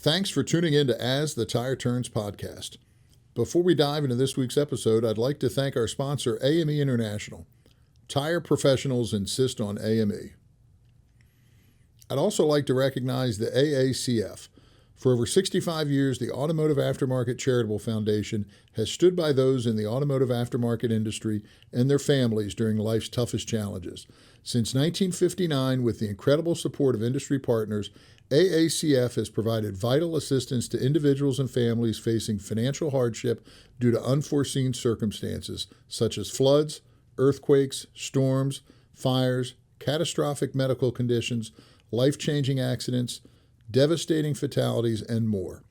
Thanks for tuning in to As the Tire Turns podcast. Before we dive into this week's episode, I'd like to thank our sponsor, AME International. Tire professionals insist on AME. I'd also like to recognize the AACF. For over 65 years, the Automotive Aftermarket Charitable Foundation has stood by those in the automotive aftermarket industry and their families during life's toughest challenges. Since 1959, with the incredible support of industry partners, AACF has provided vital assistance to individuals and families facing financial hardship due to unforeseen circumstances, such as floods, earthquakes, storms, fires, catastrophic medical conditions, life-changing accidents, devastating fatalities, and more.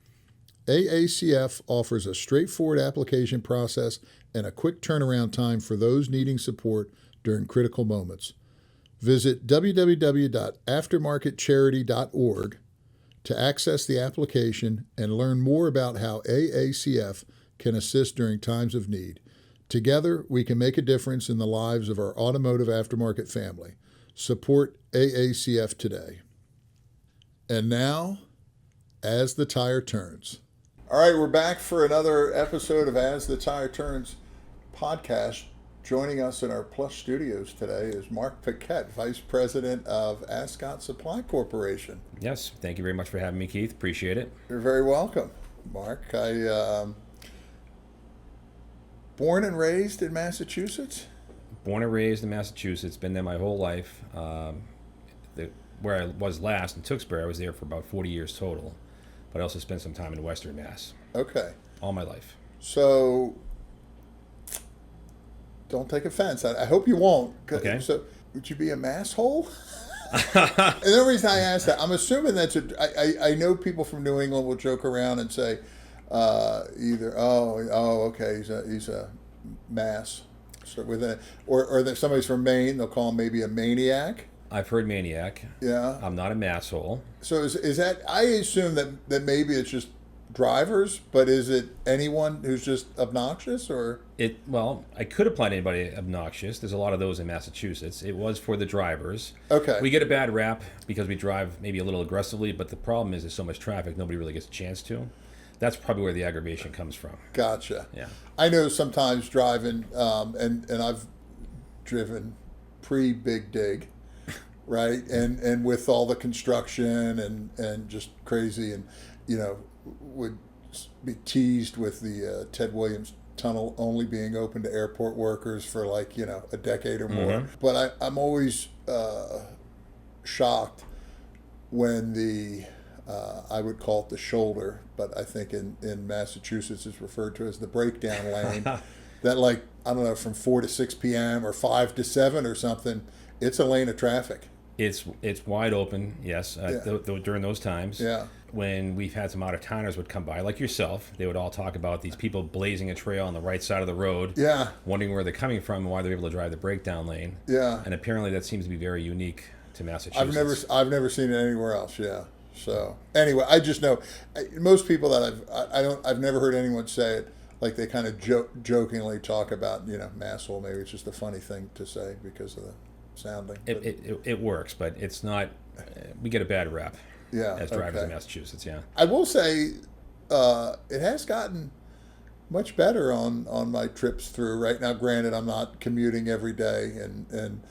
AACF offers a straightforward application process and a quick turnaround time for those needing support during critical moments. Visit www.aftermarketcharity.org to access the application and learn more about how AACF can assist during times of need. Together, we can make a difference in the lives of our automotive aftermarket family. Support AACF today. And now, As the Tire Turns. All right, we're back for another episode of As the Tire Turns podcast. Joining us in our plush studios today is Mark Paquette, Vice President of Ascot Supply Corporation. Yes, thank you very much for having me, Keith. Appreciate it. You're very welcome, Mark. Born and raised in Massachusetts? Born and raised in Massachusetts, been there my whole life. Where I was last in Tewksbury, I was there for about 40 years total, but I also spent some time in Western Mass. Okay. All my life. So, don't take offense. I hope you won't. Okay. So, would you be a masshole? And the reason I ask that, I'm assuming that's I know people from New England will joke around and say, either okay, he's a mass, so or that somebody's from Maine, they'll call him maybe a maniac. I've heard maniac. Yeah. I'm not a masshole. So is that? I assume that maybe it's just drivers, but is it anyone who's just obnoxious or? Well, I could apply to anybody obnoxious. There's a lot of those in Massachusetts. It was for the drivers. Okay. We get a bad rap because we drive maybe a little aggressively, but the problem is there's so much traffic, nobody really gets a chance to. That's probably where the aggravation comes from. Gotcha. Yeah. I know sometimes driving, and I've driven pre-Big Dig, right? And with all the construction and just crazy, and would be teased with the Ted Williams Tunnel only being open to airport workers for a decade or more. Mm-hmm. But I'm always shocked when the I would call it the shoulder, but I think in Massachusetts it's referred to as the breakdown lane. That I don't know, from 4 to 6 p.m. or 5 to 7 or something, it's a lane of traffic. It's wide open, yes, during those times. Yeah. When we've had some out-of-towners would come by, like yourself, they would all talk about these people blazing a trail on the right side of the road, yeah, wondering where they're coming from and why they're able to drive the breakdown lane. Yeah. And apparently that seems to be very unique to Massachusetts. I've never seen it anywhere else. Yeah. So anyway, I just know most people that I've never heard anyone say it. Like they kind of jokingly talk about masshole. Maybe it's just a funny thing to say because of the sounding. It works, but it's not. We get a bad rep. Yeah, as drivers in Massachusetts. Yeah. I will say, it has gotten much better on my trips through. Right now, granted, I'm not commuting every day and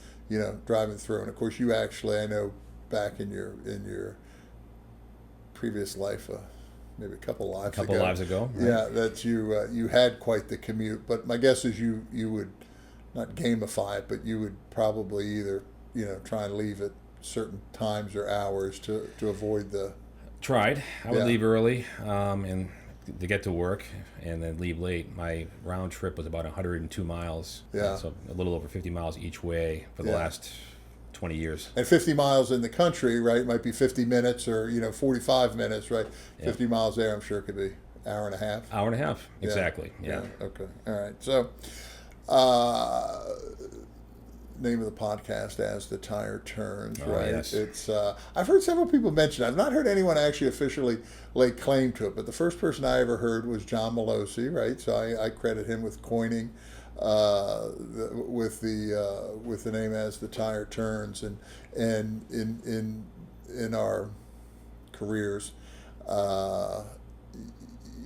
driving through. And of course, you actually, I know, back in your previous life, maybe a couple lives ago. Right? Yeah, that you had quite the commute. But my guess is you would not gamify it, but you would probably either try and leave at certain times or hours to avoid the. Tried. I would leave early and to get to work, and then leave late. My round trip was about 102 miles. Yeah. So a little over 50 miles each way for the last 20 years. And 50 miles in the country, right, might be 50 minutes or 45 minutes, right? 50 miles there, I'm sure it could be hour and a half. Hour and a half, exactly. Yeah. Okay. All right. So, name of the podcast, As the Tire Turns, right? Yes. It's I've heard several people mention it. I've not heard anyone actually officially lay claim to it, but the first person I ever heard was John Malosi, right? So I credit him with coining with the name As the Tire Turns, and in our careers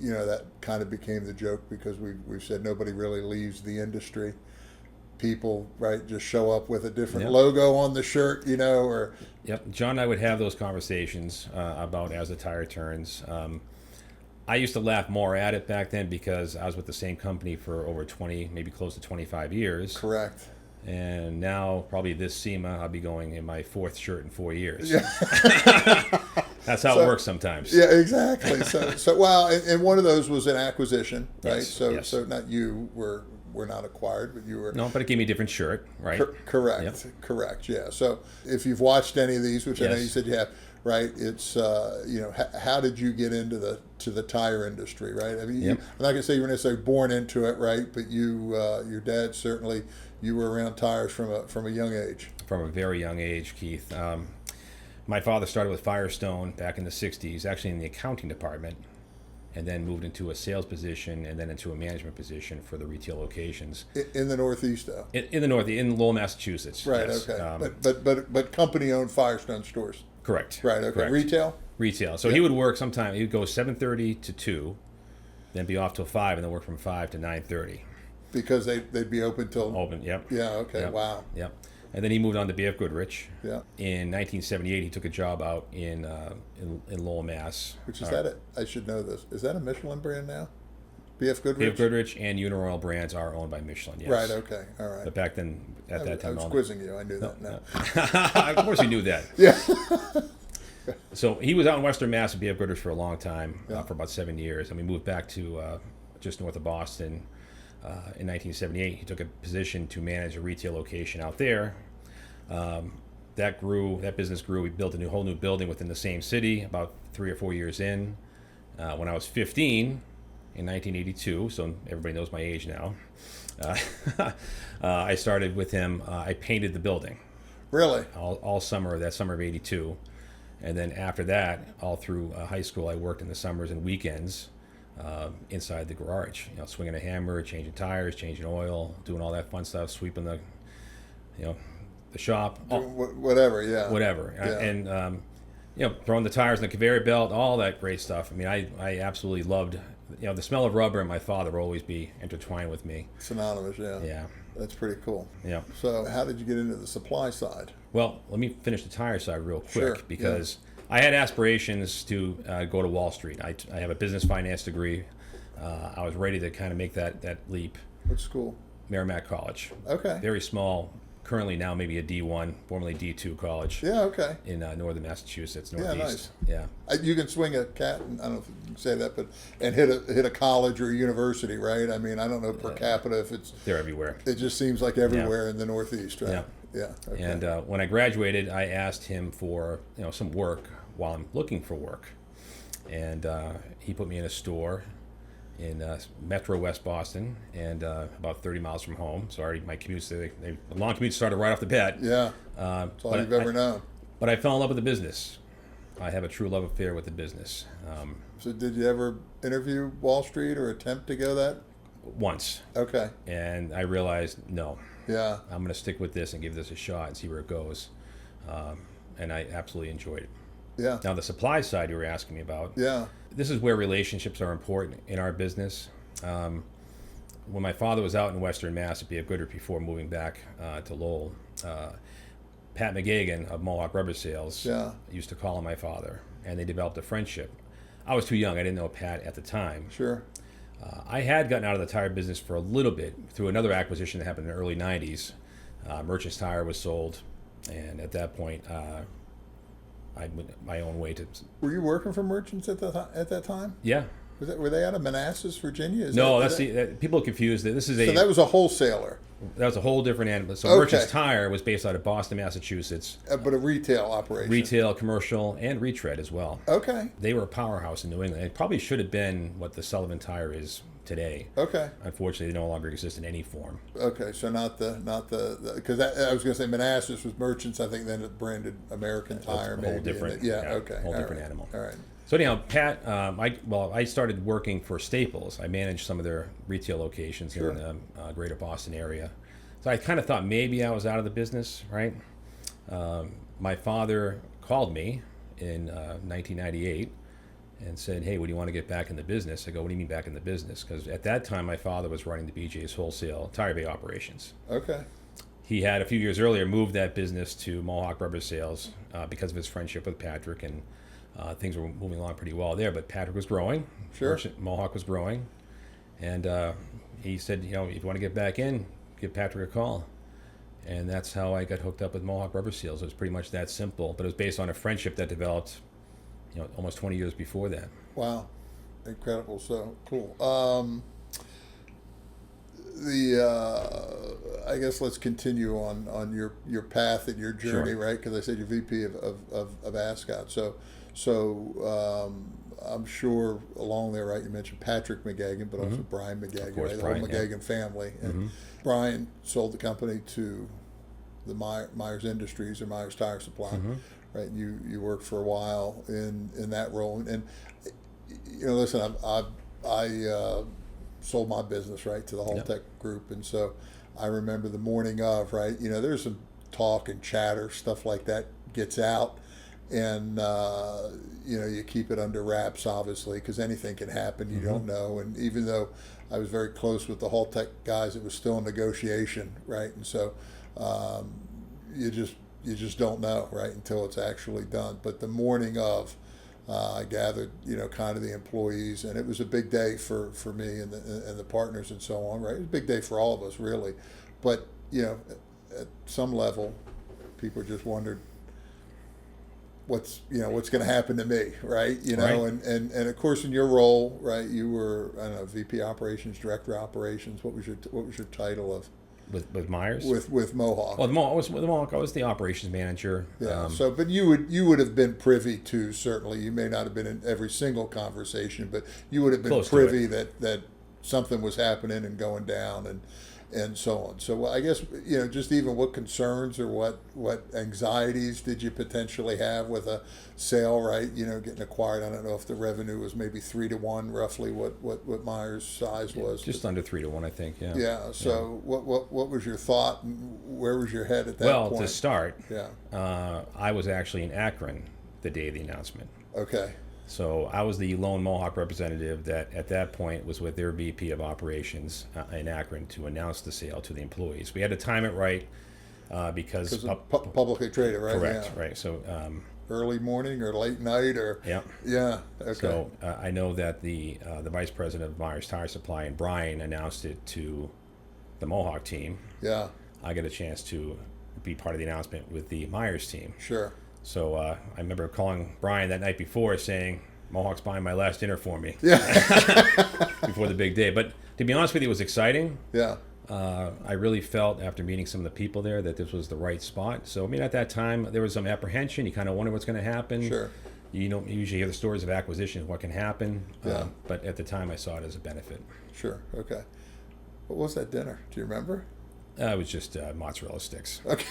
That kind of became the joke because we've said nobody really leaves the industry. People, right, just show up with a different logo on the shirt, or... Yep. John and I would have those conversations about as the tire turns. I used to laugh more at it back then because I was with the same company for over 20, maybe close to 25 years. Correct. And now, probably this SEMA, I'll be going in my 4th shirt in 4 years. Yeah. That's how it works sometimes. Yeah, exactly. So well, and one of those was an acquisition, right? Yes. So not you were not acquired, but you were. No, but it gave me a different shirt, right? Correct. Yep. Correct. Yeah. So if you've watched any of these, which I know you said you have, right? It's how did you get into the tire industry, right? I mean, I'm not gonna say you were necessarily born into it, right? But your dad certainly, you were around tires from a young age. From a very young age, Keith. My father started with Firestone back in the 60s, actually in the accounting department, and then moved into a sales position and then into a management position for the retail locations. In the Northeast, though? In the Northeast, in Lowell, Massachusetts. Right, yes. Okay. But company-owned Firestone stores? Correct. Right, okay. Correct. Retail? So he would work sometime, he would go 7:30 to 2, then be off till 5, and then work from 5 to 9:30. Because they'd be open till... Open, yep. Yeah, okay, yep. Wow. Yep. And then he moved on to BF Goodrich. Yeah. In 1978, he took a job out in Lowell, Mass. Which is that? I should know this. Is that a Michelin brand now? BF Goodrich? BF Goodrich and Uniroyal brands are owned by Michelin. Yes. Right. Okay. All right. But back then, at that time, I was quizzing you. I knew that now. Of course, you knew that. Yeah. So he was out in Western Mass at BF Goodrich for a long time, for about 7 years, and we moved back to just north of Boston. In 1978, he took a position to manage a retail location out there. That business grew. We built a whole new building within the same city about 3 or 4 years in. When I was 15 in 1982, so everybody knows my age now, I started with him. I painted the building. Really? All summer, that summer of 82. And then after that, all through high school, I worked in the summers and weekends inside the garage, swinging a hammer, changing tires, changing oil, doing all that fun stuff, sweeping the shop, whatever, yeah, whatever, yeah. And throwing the tires in the conveyor belt, all that great stuff. I mean, I absolutely loved, the smell of rubber, and my father will always be intertwined with me. Synonymous, yeah. Yeah. That's pretty cool. Yeah. So how did you get into the supply side? Well, let me finish the tire side real quick, Sure, because I had aspirations to go to Wall Street. I have a business finance degree. I was ready to kind of make that leap. What school? Merrimack College. Okay. Very small, currently now maybe a D1, formerly D2 college. Yeah, okay. In northern Massachusetts, northeast. Yeah, nice. Yeah. You can swing a cat, I don't know if you can say that, but and hit a college or a university, right? I mean, I don't know per capita if it's... They're everywhere. It just seems like everywhere in the Northeast, right? Yeah. Yeah. Okay. And when I graduated, I asked him for some work while I'm looking for work, and he put me in a store in Metro West Boston, and about 30 miles from home. So already my commutes, the long commute started right off the bat. Yeah, that's all you've ever known. But I fell in love with the business. I have a true love affair with the business. So did you ever interview Wall Street or attempt to go that? Once. Okay. And I realized, no. Yeah. I'm going to stick with this and give this a shot and see where it goes. And I absolutely enjoyed it. Yeah. Now, the supply side you were asking me about. Yeah. This is where relationships are important in our business. When my father was out in Western Mass at BF Goodrich before moving back to Lowell, Pat McGeoghegan of Mohawk Rubber Sales used to call on my father, and they developed a friendship. I was too young. I didn't know Pat at the time. Sure. I had gotten out of the tire business for a little bit through another acquisition that happened in the early 90s. Merchants Tire was sold, and at that point, I went my own way to... Were you working for Merchants at that time? Yeah. Were they out of Manassas, Virginia? People are confused. This is so that was a wholesaler. That was a whole different animal. So Merchants Tire was based out of Boston, Massachusetts. But a retail operation. Retail, commercial, and retread as well. Okay. They were a powerhouse in New England. It probably should have been what the Sullivan Tire is today. Okay. Unfortunately, they no longer exist in any form. Okay, so not the because I was going to say Manassas was Merchants. I think then it branded American Tire. A whole different. Okay. Whole different animal. All right. So anyhow, Pat, I started working for Staples. I managed some of their retail locations here in the greater Boston area. So I kind of thought maybe I was out of the business, right? My father called me in 1998 and said, "Hey, would you want to get back in the business?" I go, "What do you mean back in the business?" Because at that time, my father was running the BJ's wholesale tire bay operations. Okay. He had, a few years earlier, moved that business to Mohawk Rubber Sales because of his friendship with Patrick, and things were moving along pretty well there. But Patrick was growing. Sure. Mohawk was growing. And he said, if you want to get back in, give Patrick a call. And that's how I got hooked up with Mohawk Rubber Seals. It was pretty much that simple. But it was based on a friendship that developed, almost 20 years before that. Wow. Incredible. So cool. I guess let's continue on your path and your journey, Sure. right? Because I said you're VP of Ascot. So I'm sure along there, right? You mentioned Patrick McGeoghegan, but also Brian McGeoghegan, course, right? The Brian, whole McGeoghegan family. And Brian sold the company to the Myers Industries or Myers Tire Supply, right? And you worked for a while in that role, and listen, I sold my business, right, to the Haltech Group, and so I remember the morning of, right, there's some talk and chatter, stuff like that gets out, and you keep it under wraps, obviously, because anything can happen. You don't know, and even though I was very close with the Haltech guys, it was still a negotiation, right, and so you just don't know, right, until it's actually done. But the morning of, I gathered, kind of the employees, and it was a big day for me and the partners and so on, right? It was a big day for all of us, really. But, at some level, people just wondered what's going to happen to me, right? Right. And of course, in your role, right, you were, I don't know, VP Operations, Director of Operations. What was your title of? With Myers? With Mohawk. Well, with Mohawk, I was the operations manager. Yeah. But you would have been privy to, certainly. You may not have been in every single conversation, but you would have been privy that something was happening and going down and so on. So I guess just even what concerns or what anxieties did you potentially have with a sale, right? Getting acquired. I don't know if the revenue was maybe 3-to-1, roughly what Myers' size was. Just under 3-to-1, I think. Yeah. Yeah. So what was your thought, and where was your head at that point? Well, to start, yeah, I was actually in Akron the day of the announcement. Okay. So I was the lone Mohawk representative that at that point was with their VP of operations in Akron to announce the sale to the employees. We had to time it right because publicly traded, right? Correct, Yeah. right. So early morning or late night or yeah. Okay. So I know that the vice president of Myers Tire Supply and Brian announced it to the Mohawk team. Yeah. I got a chance to be part of the announcement with the Myers team. Sure. So I remember calling Brian that night before saying, Mohawk's buying my last dinner for me. Yeah. Before the big day. But to be honest with you, it was exciting. Yeah. I really felt after meeting some of the people there that this was the right spot. So, at that time, there was some apprehension. You kind of wonder what's going to happen. Sure. You don't usually hear the stories of acquisitions, what can happen. Yeah. But at the time, I saw it as a benefit. Sure. Okay. What was that dinner? Do you remember? It was just mozzarella sticks. Okay.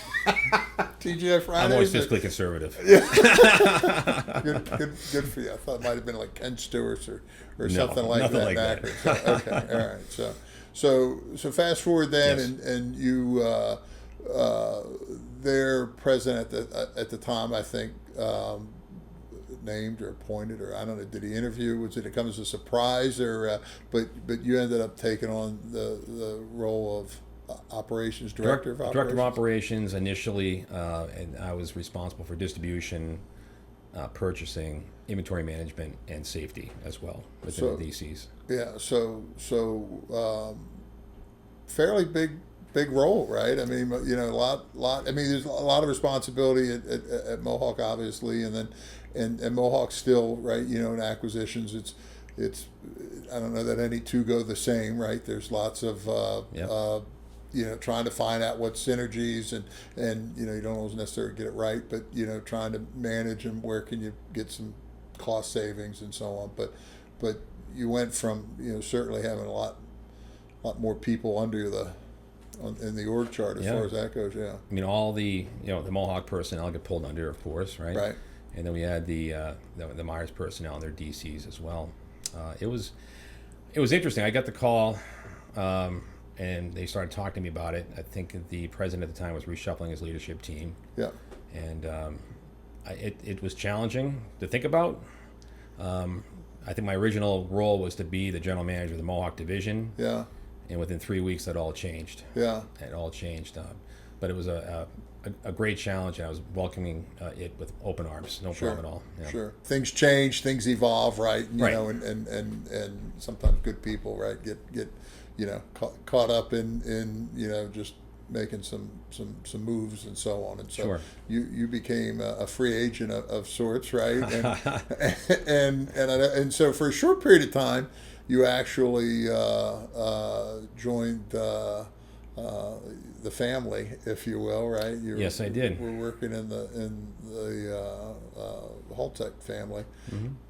TGI Fridays? I'm always fiscally conservative. Yeah. Good for you. I thought it might have been like Ken Stewart's or something like nothing that. like that. So, okay. All right. So fast forward then, Yes. and you their president at the time, I think, named or appointed, or I don't know, did he interview? Did it come as a surprise, or but you ended up taking on the role of operations director of operations? Director of operations initially, and I was responsible for distribution, purchasing, inventory management, and safety as well within the DCs. Yeah, so fairly big role, right? I mean, a lot. I mean, there's a lot of responsibility at Mohawk, obviously, and then and Mohawk still, right? In acquisitions, it's I don't know that any two go the same, right? There's lots of trying to find out what synergies and you don't always necessarily get it right, but trying to manage and where can you get some cost savings and so on. But you went from certainly having a lot more people under in the org chart as far as that goes. Yeah. I mean, all the the Mohawk personnel get pulled under, of course, right? Right. And then we had the Myers personnel and their DCs as well. It was interesting. I got the call. And they started talking to me about it. I think the president at the time was reshuffling his leadership team. Yeah. And it was challenging to think about. I think my original role was to be the general manager of the Mohawk division. Yeah. And within 3 weeks, that all changed. Yeah. It all changed. But it was a great challenge, and I was welcoming it with open arms. No Sure. problem at all. Yeah. Sure. Things change, things evolve, right? You Right. know, and sometimes good people, right, get caught up in just making some moves and so on, and so Sure. you became a free agent of sorts, right? And so for a short period of time, you actually joined the family, if you will, right? Yes, I did. We're working in the Holtec family,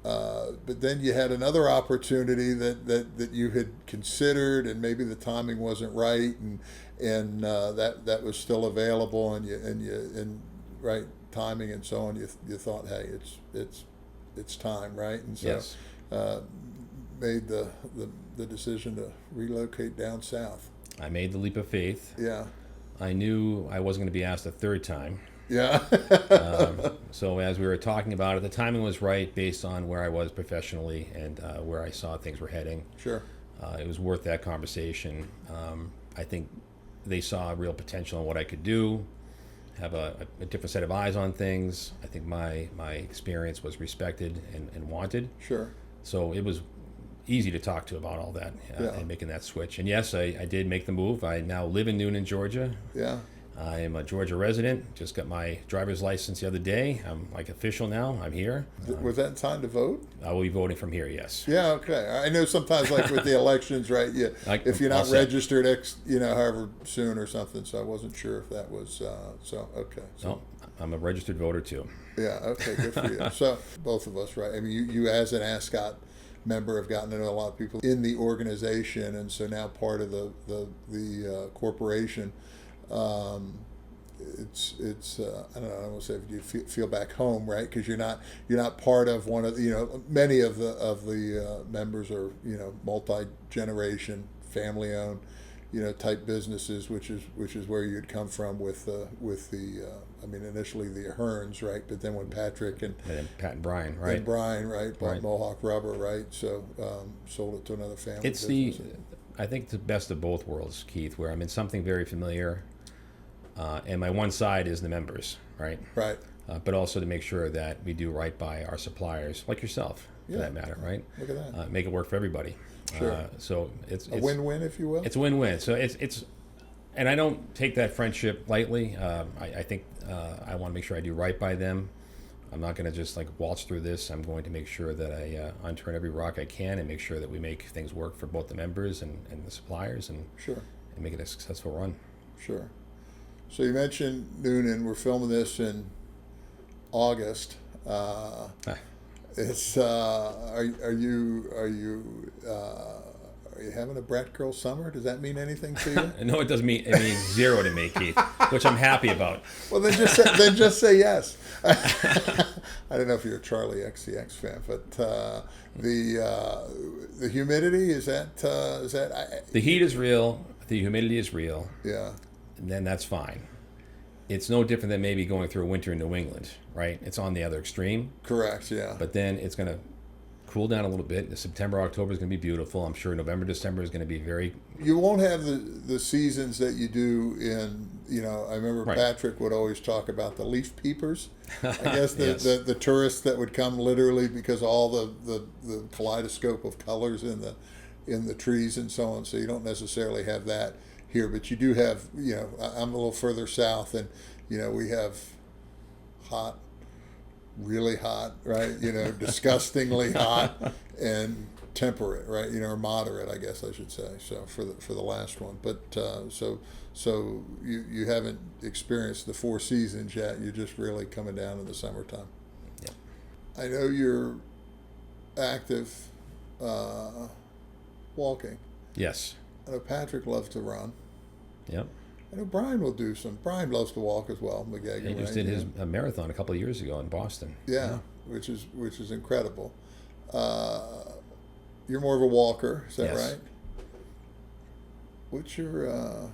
but then you had another opportunity that you had considered, and maybe the timing wasn't right, and that was still available, and right timing and so on. You thought, hey, it's time, right? And so Yes. made the decision to relocate down south. I made the leap of faith. Yeah. I knew I wasn't going to be asked a third time. Yeah. So as we were talking about it, the timing was right based on where I was professionally and where I saw things were heading. Sure. It was worth that conversation. I think they saw real potential in what I could do, have a different set of eyes on things. I think my experience was respected and wanted. Sure. So it was easy to talk to about all that and making that switch. And yes, I did make the move. I now live in Noonan, Georgia. Yeah. I am a Georgia resident. Just got my driver's license the other day. I'm like official now. I'm here. Was that time to vote? I will be voting from here, yes. Yeah, okay. I know sometimes, like with the elections, right? Yeah, if you're not registered, however soon or something. So I wasn't sure if that was so. Okay. So. No, I'm a registered voter too. Yeah. Okay. Good for you. So both of us, right? I mean, you as an ASCOT member have gotten to know a lot of people in the organization, and so now part of the corporation. It's I don't know. I don't want to say if you feel back home, right? Because you're not part of one of many of the members are multi-generation, family-owned, type businesses, which is where you'd come from with the initially the Hearns, right? But then when Patrick and then Pat and Brian, right? Bought Right. Mohawk Rubber, right? So sold it to another family. It's business. I think the best of both worlds, Keith, where I'm in something very familiar, and my one side is the members, right? Right. But also to make sure that we do right by our suppliers, like yourself, for that matter, right? Look at that. Make it work for everybody. Sure. So it's A win-win, if you will. It's a win-win. So it's, and I don't take that friendship lightly. I think I want to make sure I do right by them. I'm not going to just like waltz through this. I'm going to make sure that I unturn every rock I can and make sure that we make things work for both the members and the suppliers and Sure. and make it a successful run. Sure. So you mentioned Noonan. We're filming this in August. It's are you having a brat girl summer? Does that mean anything to you? No, it doesn't mean it means zero to me, Keith, which I'm happy about. Well, then just say yes. I don't know if you're a Charlie XCX fan, but the humidity is that The heat is real. The humidity is real. yeah. And then that's fine. It's no different than maybe going through a winter in New England, right? It's on the other extreme. Correct. Yeah. But then it's going to cool down a little bit. September, October is going to be beautiful. I'm sure November, December is going to be very. You won't have the seasons that you do in, I remember Right. Patrick would always talk about the leaf peepers. I guess Yes. the tourists that would come literally because all the kaleidoscope of colors in the trees and so on. So you don't necessarily have that here, but you do have, I'm a little further south, and, we have hot, really hot, right? Disgustingly hot, and temperate, right? Or moderate, I guess I should say. So for the last one, but so you haven't experienced the 4 seasons yet. You're just really coming down in the summertime. Yeah. I know you're active walking. Yes. I know Patrick loves to run. Yep. I know Brian will do some. Brian loves to walk as well. McGeoghegan, He just right? did his marathon a couple of years ago in Boston. Yeah, which is incredible. You're more of a walker, is that Yes. right? What's your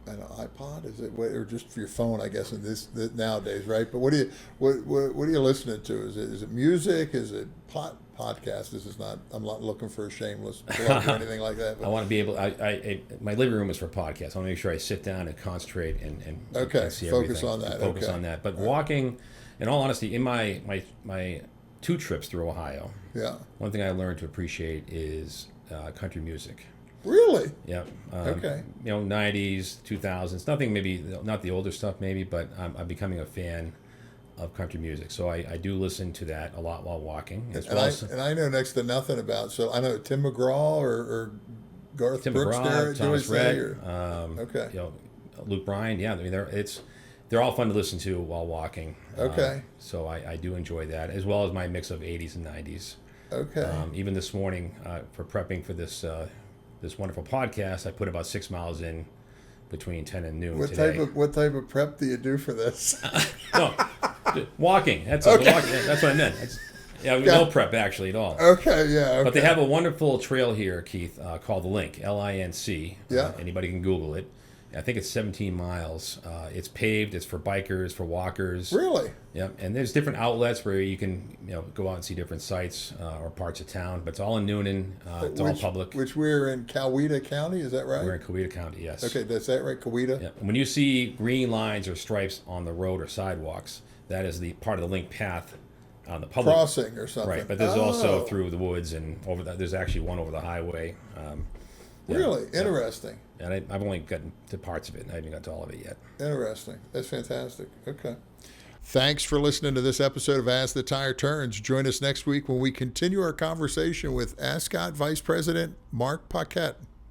an iPod? Is it or just for your phone? I guess in this nowadays, right? But what are you listening to? Is it music? Is it podcast? This is not. I'm not looking for a shameless plug or anything like that. I want to be able. My living room is for podcasts. I want to make sure I sit down and concentrate and see focus everything. on that. Focus on that. But walking, in all honesty, in my 2 trips through Ohio, one thing I learned to appreciate is country music. Really? Yeah. Okay. 90s, 2000s. Nothing, maybe not the older stuff, maybe, but I'm becoming a fan of country music. So I do listen to that a lot while walking. And I know next to nothing about. So I know Tim McGraw or Garth Brooks. Thomas Rhett. Okay. Luke Bryan. Yeah. I mean, they're all fun to listen to while walking. Okay. So I do enjoy that, as well as my mix of 80s and 90s. Okay. Even this morning, for prepping for this wonderful podcast, I put about 6 miles in between 10 and noon today. What type of prep do you do for this? No, walking. That's what I meant. No prep actually at all. Okay, yeah. Okay. But they have a wonderful trail here, Keith, called the LINC, LINC. Yeah. Anybody can Google it. I think it's 17 miles. It's paved. It's for bikers, for walkers. Really? Yep. And there's different outlets where you can go out and see different sites or parts of town. But it's all in Newnan. It's all public. Which we're in Coweta County, is that right? We're in Coweta County, yes. Okay, that's that right, Coweta? Yeah. When you see green lines or stripes on the road or sidewalks, that is the part of the LINC path on the public crossing or something. Right. But there's also through the woods and over that. There's actually one over the highway. Really? Interesting. And I've only gotten to parts of it. I haven't got to all of it yet. Interesting. That's fantastic. Okay. Thanks for listening to this episode of As the Tire Turns. Join us next week when we continue our conversation with Ascot Vice President Mark Paquette.